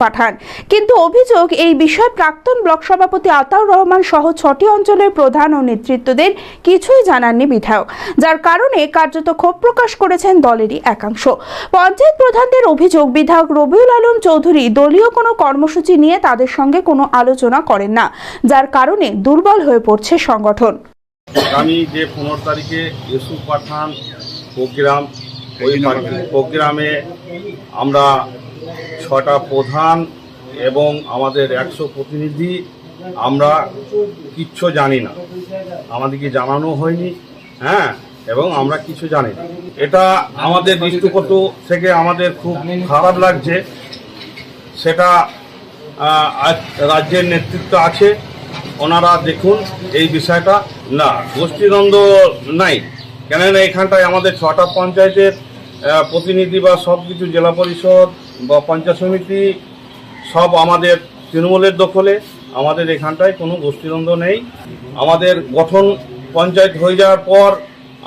পাঠান। কিন্তু অভিযোগ, এই বিষয়ে প্রাক্তন ব্লক সভাপতি আতাউর রহমান সহ 6টি অঞ্চলের প্রধান ও নেতৃত্বদের কিছুই জানাননি বিধায়ক, যার কারণে কার্যত ক্ষোভ প্রকাশ করেছেন দলেরই একাংশ। পঞ্চায়েত প্রধানদের অভিযোগ, বিধায়ক রবিউল আলম চৌধুরী দলীয় কোনো কর্মসূচি নিয়ে তাদের সঙ্গে কোনো আলোচনা করেন না, যার কারণে দুর্বল হয়ে পড়ছে সংগঠন। আগামী যে 15 তারিখে ইউসুফ পাঠান প্রোগ্রাম, ওই প্রোগ্রামে আমরা 6টা প্রধান এবং আমাদের 100 প্রতিনিধি আমরা কিচ্ছু জানি না, আমাদেরকে জানানো হয়নি, এবং আমরা কিছু জানি না। এটা আমাদের দৃষ্টিকোণ থেকে আমাদের খুব খারাপ লাগছে। সেটা রাজ্যের নেতৃত্ব আছে, ওনারা দেখুন এই বিষয়টা। না, গোষ্ঠীদ্বন্দ্ব নাই, কেননা এখানটায় আমাদের 6টা পঞ্চায়েতের প্রতিনিধি বা সব কিছু, জেলা পরিষদ বা পঞ্চায়েত সমিতি সব আমাদের তৃণমূলের দখলে। আমাদের এখানটায় কোনো গোষ্ঠীদ্বন্দ্ব নেই। আমাদের গঠন পঞ্চায়েত হয়ে যাওয়ার পর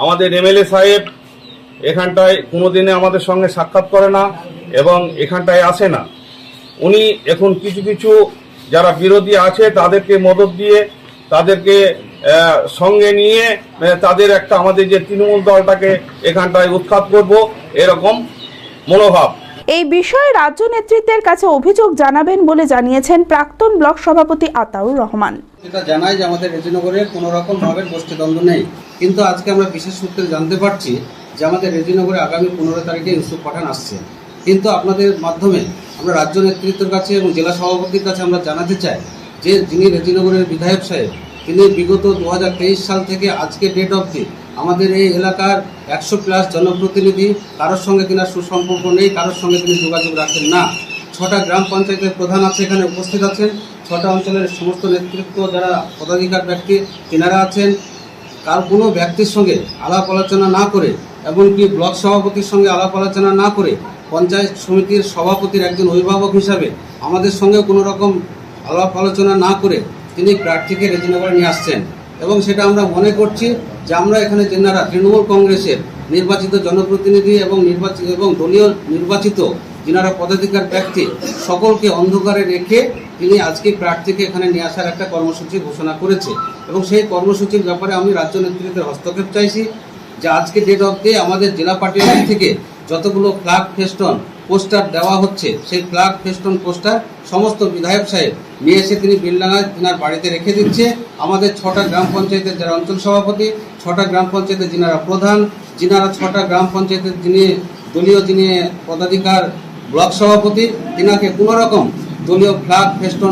আমাদের এমএলএ সাহেব এখানটায় কোনো দিনে আমাদের সঙ্গে সাক্ষাৎ করে না এবং এখানটায় আসে না। উনি এখন কিছু কিছু যারা বিরোধী আছে তাদেরকে মদত দিয়ে, তাদেরকে সঙ্গে নিয়ে তাদের একটা আমাদের যে তৃণমূল দলটাকে এখানটায় উৎখাত করব, এরকম মনোভাব। এই বিষয়ে রাজ্য নেতৃত্বের কাছে অভিযোগ জানাবেন বলে জানিয়েছেন প্রাক্তন ব্লক সভাপতি আতাউর রহমান। এটা জানাই যে আমাদের রেজিনগরে কোনো রকম ভাবে গোষ্ঠীদ্বন্দ্ব নেই, কিন্তু আজকে আমরা বিশেষ সূত্রে জানতে পারছি যে আমাদের রেজিনগরে আগামী 15 তারিখে ইউসুফ পাঠান আসছে। কিন্তু আপনাদের মাধ্যমে আমরা রাজ্য নেতৃত্বের কাছে এবং জেলা সভাপতির কাছে আমরা জানাতে চাই যে যিনি রেজিনগরের বিধায়ক সাহেব, তিনি বিগত 2023 সাল থেকে আজকে ডেট অবধি আমাদের এই এলাকার 100+ জনপ্রতিনিধি কারোর সঙ্গে কিনা সুসম্পর্ক নেই, কারোর সঙ্গে তিনি যোগাযোগ রাখেন না। 6টা গ্রাম পঞ্চায়েতের প্রধান আছে, এখানে উপস্থিত আছেন। 6টা অঞ্চলের সমস্ত নেতৃত্ব যারা পদাধিকার ব্যক্তি তিনারা আছেন। কার কোনো ব্যক্তির সঙ্গে আলাপ আলোচনা না করে, এমনকি ব্লক সভাপতির সঙ্গে আলাপ আলোচনা না করে, পঞ্চায়েত সমিতির সভাপতির একজন অভিভাবক হিসাবে আমাদের সঙ্গে কোনো রকম আলাপ আলোচনা না করে তিনি প্রার্থীকে রেজিনগরে নিয়ে আসছেন। এবং সেটা আমরা মনে করছি যে আমরা এখানে যেনারা তৃণমূল কংগ্রেসের নির্বাচিত জনপ্রতিনিধি এবং দলীয় নির্বাচিত যিনারা পদাধিকার ব্যক্তি, সকলকে অন্ধকারে রেখে তিনি আজকে প্রার্থীকে এখানে নিয়ে আসার একটা কর্মসূচি ঘোষণা করেছে। এবং সেই কর্মসূচির ব্যাপারে আমি রাজ্য নেতৃত্বের হস্তক্ষেপ চাইছি যে আজকে ডেট অবধি আমাদের জেলা পার্টির থেকে যতগুলো ফ্ল্যাগ ফেস্টন পোস্টার দেওয়া হচ্ছে, সেই ফ্ল্যাগ ফেস্টন পোস্টার সমস্ত বিধায়ক সাহেব নিয়ে এসে তিনি বিলডাঙ্গায় তিনার বাড়িতে রেখে দিচ্ছে। আমাদের 6টা গ্রাম পঞ্চায়েতের যারা অঞ্চল সভাপতি, 6টা গ্রাম পঞ্চায়েতের যিনারা প্রধান, যিনারা 6টা গ্রাম পঞ্চায়েতের যিনি দলীয় যিনি পদাধিকার ব্লক সভাপতি, তিনাকে কোনো রকম দলীয় ফ্ল্যাগ ফেস্টন